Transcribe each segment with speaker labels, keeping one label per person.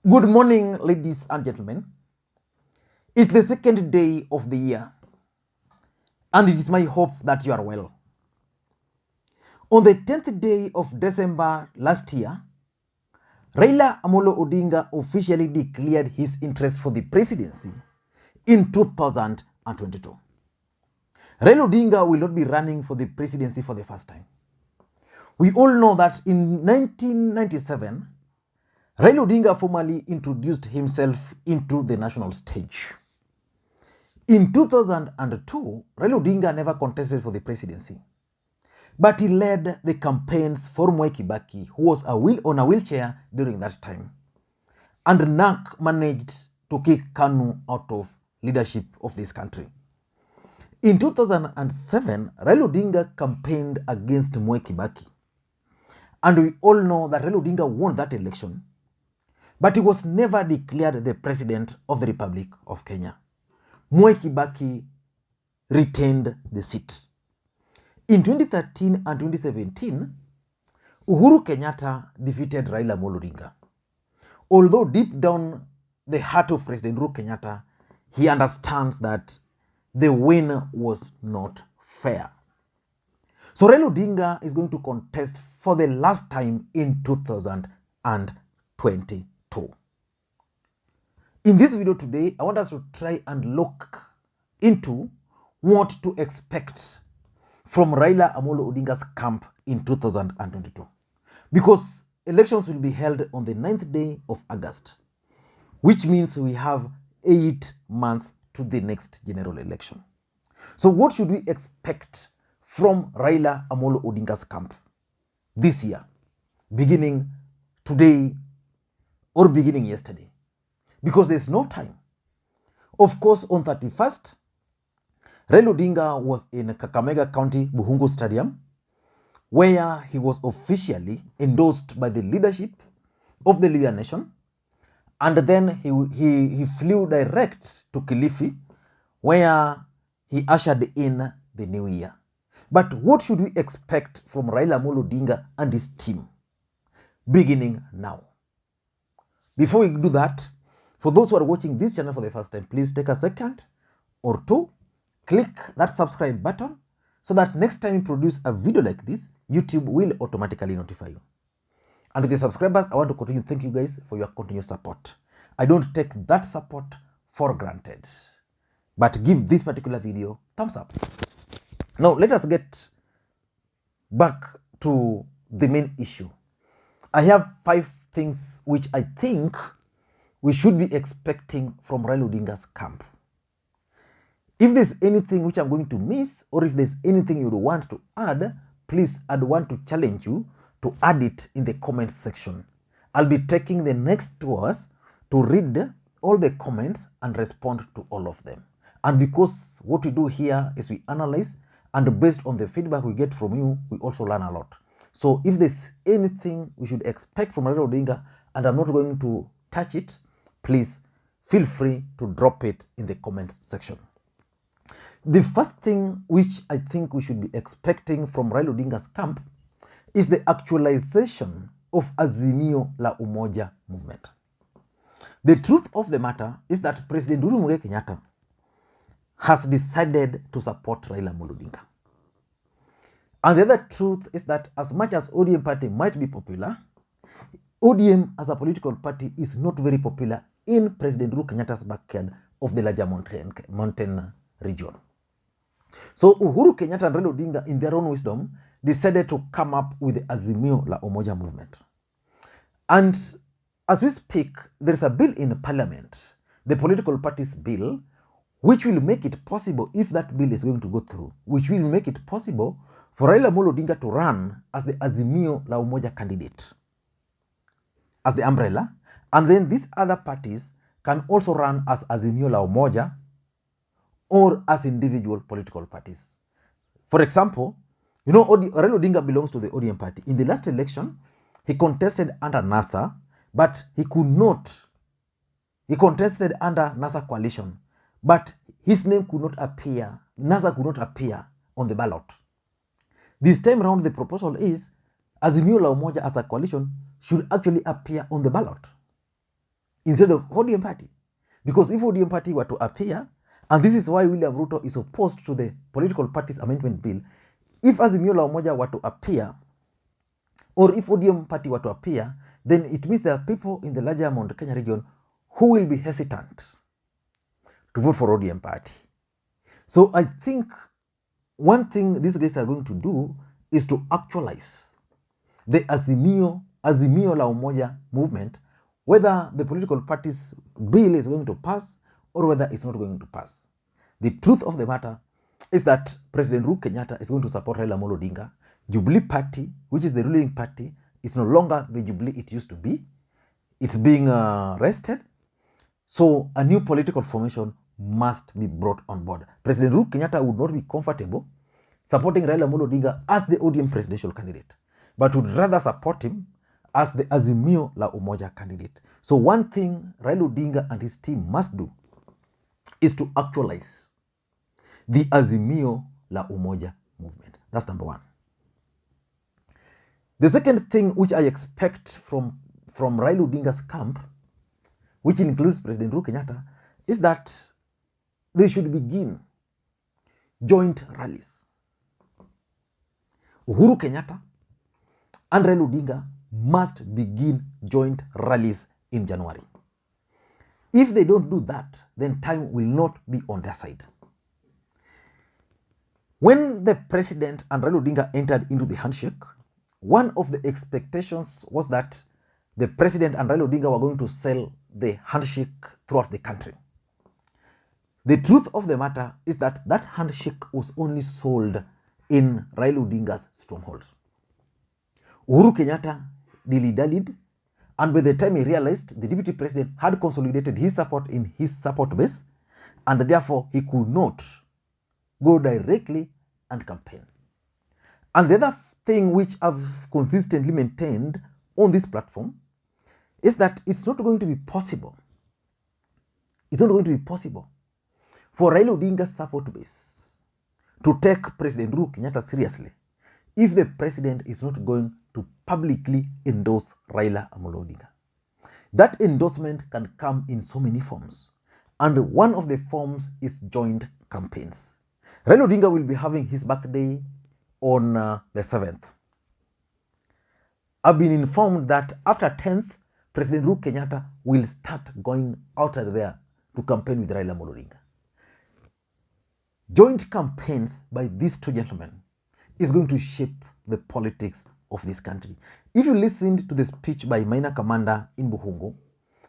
Speaker 1: Good morning, ladies and gentlemen. It's the second day of the year, and it is my hope that you are well. On the 10th day of December last year, Raila Odinga officially declared his interest for the presidency in 2022. Raila Odinga will not be running for the presidency for the first time. We all know that in 1997, Raila Odinga formally introduced himself into the national stage. In 2002, Raila Odinga never contested for the presidency, but he led the campaigns for Mwai Kibaki, who was on a wheelchair during that time. And NAC managed to kick KANU out of leadership of this country. In 2007, Raila Odinga campaigned against Mwai Kibaki. And we all know that Raila Odinga won that election, but he was never declared the president of the Republic of Kenya. Mwai Kibaki retained the seat. In 2013 and 2017, Uhuru Kenyatta defeated Raila Odinga. Although deep down the heart of President Uhuru Kenyatta, he understands that the win was not fair. So Raila Odinga is going to contest for the last time in 2022. In this video today, I want us to try and look into what to expect from Raila Odinga's camp in 2022. Because elections will be held on the 9th day of August, which means we have 8 months to the next general election. So what should we expect from Raila Odinga's camp this year, beginning today or beginning yesterday? Because there's no time. Of course, on 31st, Raila Odinga was in Kakamega County, Buhungu Stadium, where he was officially endorsed by the leadership of the Luhya Nation. And then he flew direct to Kilifi, where he ushered in the new year. But what should we expect from Raila Odinga and his team, beginning now? Before we do that, for those who are watching this channel for the first time, please take a second or two, click that subscribe button so that next time we produce a video like this, YouTube will automatically notify you. And with the subscribers, I want to continue to thank you guys for your continued support. I don't take that support for granted, but give this particular video thumbs up. Now, let us get back to the main issue. I have 5 things which I think we should be expecting from Raila Odinga's camp. If there's anything which I'm going to miss, or if there's anything you would want to add, please, I'd want to challenge you to add it in the comments section. I'll be taking the next 2 hours to read all the comments and respond to all of them. And because what we do here is we analyze, and based on the feedback we get from you, we also learn a lot. So if there's anything we should expect from Raila Odinga and I'm not going to touch it, please feel free to drop it in the comments section. The first thing which I think we should be expecting from Raila Odinga's camp is the actualization of Azimio la Umoja movement. The truth of the matter is that President Uhuru Kenyatta has decided to support Raila Odinga. And the other truth is that as much as ODM party might be popular, ODM as a political party is not very popular in President Uhuru Kenyatta's backyard of the larger mountain region. So Uhuru Kenyatta and Raila Odinga, in their own wisdom, decided to come up with the Azimio la Umoja movement. And as we speak, there is a bill in parliament, the political parties bill, which will make it possible, if that bill is going to go through, which will make it possible for Raila Odinga to run as the Azimio la Umoja candidate, as the umbrella, and then these other parties can also run as Azimio la Umoja or as individual political parties. For example, you know, Raila Odinga belongs to the ODM party. In the last election, he contested under NASA, but he could not. He contested under NASA coalition, but his name could not appear. NASA could not appear on the ballot. This time around, the proposal is Azimio la Umoja as a coalition should actually appear on the ballot. instead of ODM party. Because if ODM party were to appear, and this is why William Ruto is opposed to the political parties amendment bill, if Azimio la Umoja were to appear, or if ODM party were to appear, then it means there are people in the larger Mount Kenya region who will be hesitant to vote for ODM party. So I think one thing these guys are going to do is to actualize the Azimio la Umoja movement, whether the political party's bill is going to pass or whether it's not going to pass. The truth of the matter is that President Uhuru Kenyatta is going to support Raila Odinga. Jubilee Party, which is the ruling party, is no longer the Jubilee it used to be. It's being rested. So a new political formation must be brought on board. President Uhuru Kenyatta would not be comfortable supporting Raila Odinga as the ODM presidential candidate, but would rather support him as the Azimio la Umoja candidate. So one thing Raila Odinga and his team must do is to actualize the Azimio la Umoja movement. That's number one. The second thing which I expect from Raila Odinga's camp, which includes President Uhuru Kenyatta, is that they should begin joint rallies. Uhuru Kenyatta and Raila Odinga must begin joint rallies in January. If they don't do that, then time will not be on their side. When the president and Raila Odinga entered into the handshake, one of the expectations was that the president and Raila Odinga were going to sell the handshake throughout the country. The truth of the matter is that that handshake was only sold in Raila Odinga's strongholds. Uhuru Kenyatta dilly-dallied, and by the time he realized the deputy president had consolidated his support in his support base, and therefore he could not go directly and campaign. And the other thing which I've consistently maintained on this platform is that it's not going to be possible. It's not going to be possible for Raila Odinga's support base to take President Uhuru Kenyatta seriously if the president is not going to publicly endorse Raila Odinga. That endorsement can come in so many forms, and one of the forms is joint campaigns. Raila Odinga will be having his birthday on the 7th. I've been informed that after 10th, President Uhuru Kenyatta will start going out there to campaign with Raila Odinga. Joint campaigns by these two gentlemen is going to shape the politics of this country. If you listened to the speech by Minor Commander in Buhungu,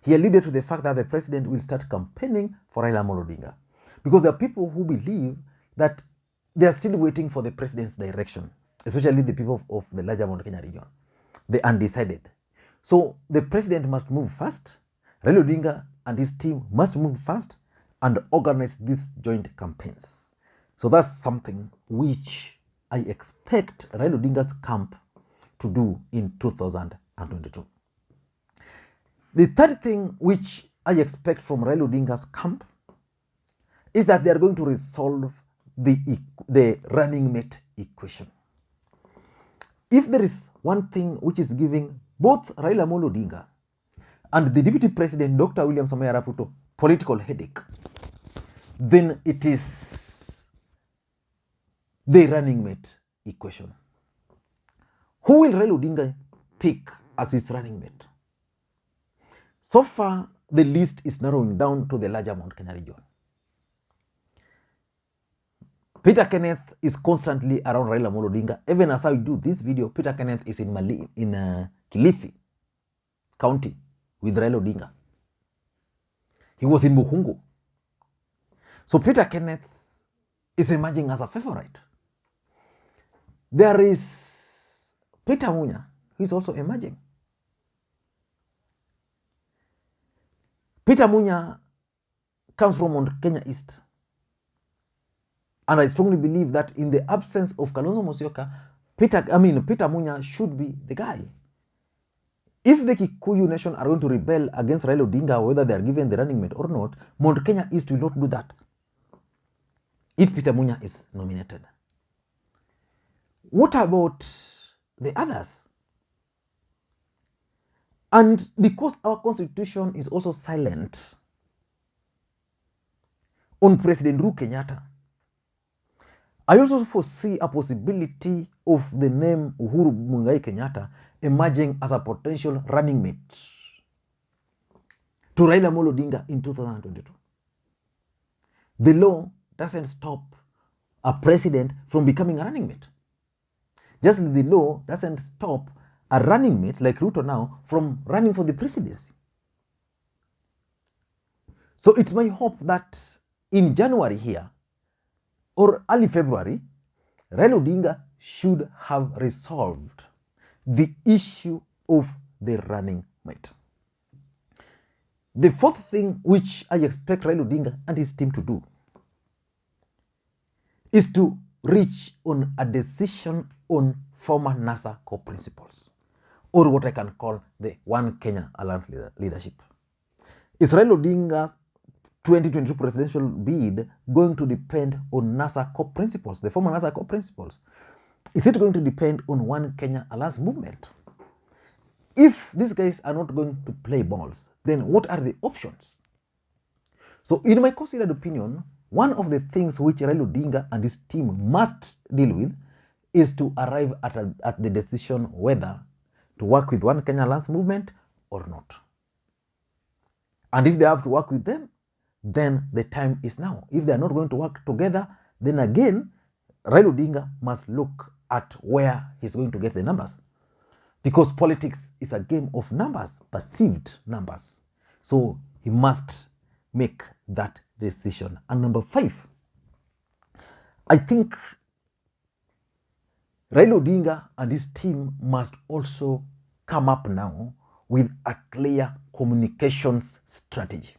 Speaker 1: he alluded to the fact that the president will start campaigning for Raila Odinga, because there are people who believe that they are still waiting for the president's direction, especially the people of the larger Mount Kenya region, the undecided. So the president must move fast, Raila Odinga and his team must move fast and organize these joint campaigns. So that's something which I expect Raila Odinga's camp to do in 2022. The third thing which I expect from Raila Odinga's camp is that they are going to resolve the running mate equation. If there is one thing which is giving both Raila Odinga and the Deputy President Dr. William Samoei Arap Ruto political headache, then it is the running mate equation. Who will Raila Odinga pick as his running mate? So far, the list is narrowing down to the larger Mount Kenya region. Peter Kenneth is constantly around Raila Odinga. Even as I do this video, Peter Kenneth is in Kilifi County with Raila Odinga. He was in Buhungu. So Peter Kenneth is emerging as a favorite. There is Peter Munya, who is also emerging. Peter Munya comes from Mount Kenya East. And I strongly believe that in the absence of Kalonzo Musyoka, Peter Munya should be the guy. If the Kikuyu nation are going to rebel against Raila Odinga, whether they are given the running mate or not, Mount Kenya East will not do that if Peter Munya is nominated. What about the others? And because our constitution is also silent on President Uhuru Kenyatta, I also foresee a possibility of the name Uhuru Muigai Kenyatta emerging as a potential running mate to Raila Odinga in 2022. The law doesn't stop a president from becoming a running mate. Just like the law doesn't stop a running mate like Ruto now from running for the presidency. So it's my hope that in January here or early February, Raila Odinga should have resolved the issue of the running mate. The fourth thing which I expect Raila Odinga and his team to do is to reach on a decision on former NASA core principles, or what I can call the One Kenya Alliance leadership. Is Raila Odinga's 2022 presidential bid going to depend on NASA core principles, the former NASA core principles? Is it going to depend on One Kenya Alliance movement? If these guys are not going to play balls, then what are the options? So in my considered opinion, one of the things which Raila Odinga and his team must deal with is to arrive at the decision whether to work with One Kenya Alliance movement or not. And if they have to work with them, then the time is now. If they are not going to work together, then again, Raila Odinga must look at where he's going to get the numbers. Because politics is a game of numbers, perceived numbers. So he must make that decision. And number 5, I think Raila Odinga and his team must also come up now with a clear communications strategy.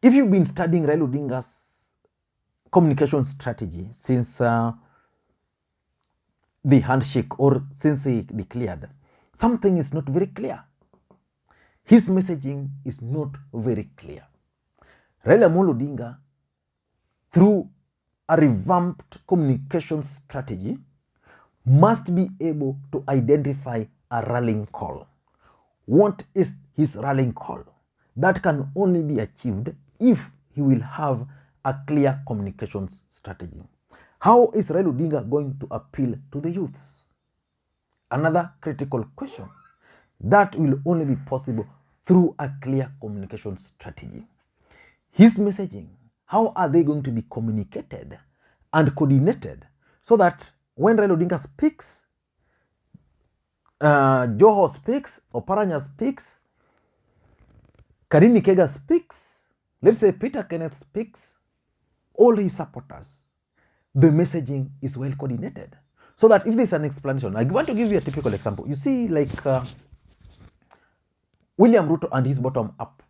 Speaker 1: If you've been studying Raila Odinga's communication strategy since the handshake or since he declared, something is not very clear. His messaging is not very clear. Raila Odinga, through a revamped communication strategy, must be able to identify a rallying call. What is his rallying call? That can only be achieved if he will have a clear communications strategy. How is Raila Odinga going to appeal to the youths? Another critical question. That will only be possible through a clear communication strategy. His messaging, how are they going to be communicated and coordinated so that when Raila Odinga speaks, Joho speaks, Oparanya speaks, Karini Kega speaks, let's say Peter Kenneth speaks, all his supporters, the messaging is well coordinated. So that if there's an explanation, I want to give you a typical example. You see, like William Ruto and his bottom up,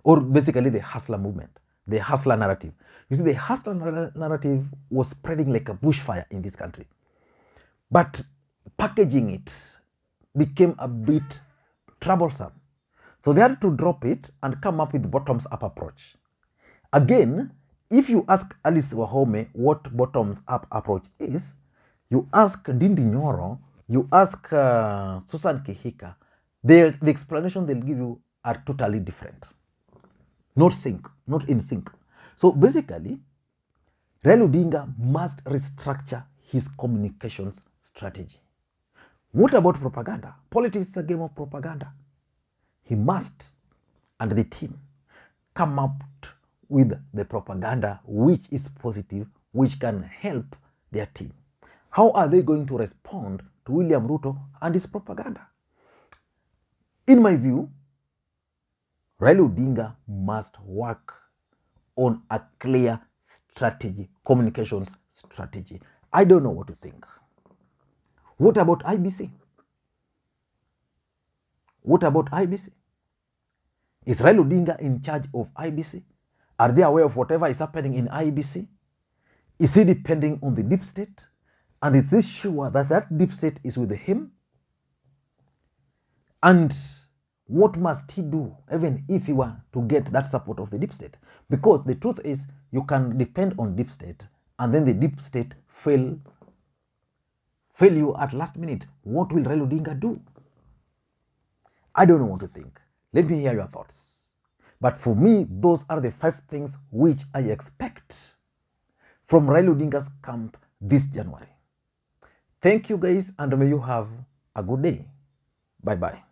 Speaker 1: or basically the hustler movement, the hustler narrative. You see, the hustler narrative was spreading like a bushfire in this country. But packaging it became a bit troublesome. So they had to drop it and come up with bottoms-up approach. Again, if you ask Alice Wahome what bottoms-up approach is, you ask Ndindi Nyoro, you ask Susan Kihika, the explanation they'll give you are totally different. Not in sync. So basically, Raila Odinga must restructure his communications strategy. What about propaganda? Politics is a game of propaganda. He must, and the team, come up with the propaganda which is positive, which can help their team. How are they going to respond to William Ruto and his propaganda? In my view, Raila Odinga must work on a clear strategy, communications strategy. I don't know what to think. What about IEBC? What about IEBC? Is Raila Odinga in charge of IEBC? Are they aware of whatever is happening in IEBC? Is he depending on the deep state? And is he sure that that deep state is with him? And what must he do even if he were to get that support of the deep state? Because the truth is, you can depend on deep state and then the deep state fail you at last minute. What will Raila Odinga do? I don't know what to think. Let me hear your thoughts. But for me, those are the 5 things which I expect from Raila Odinga's camp this January. Thank you guys, and may you have a good day. Bye-bye.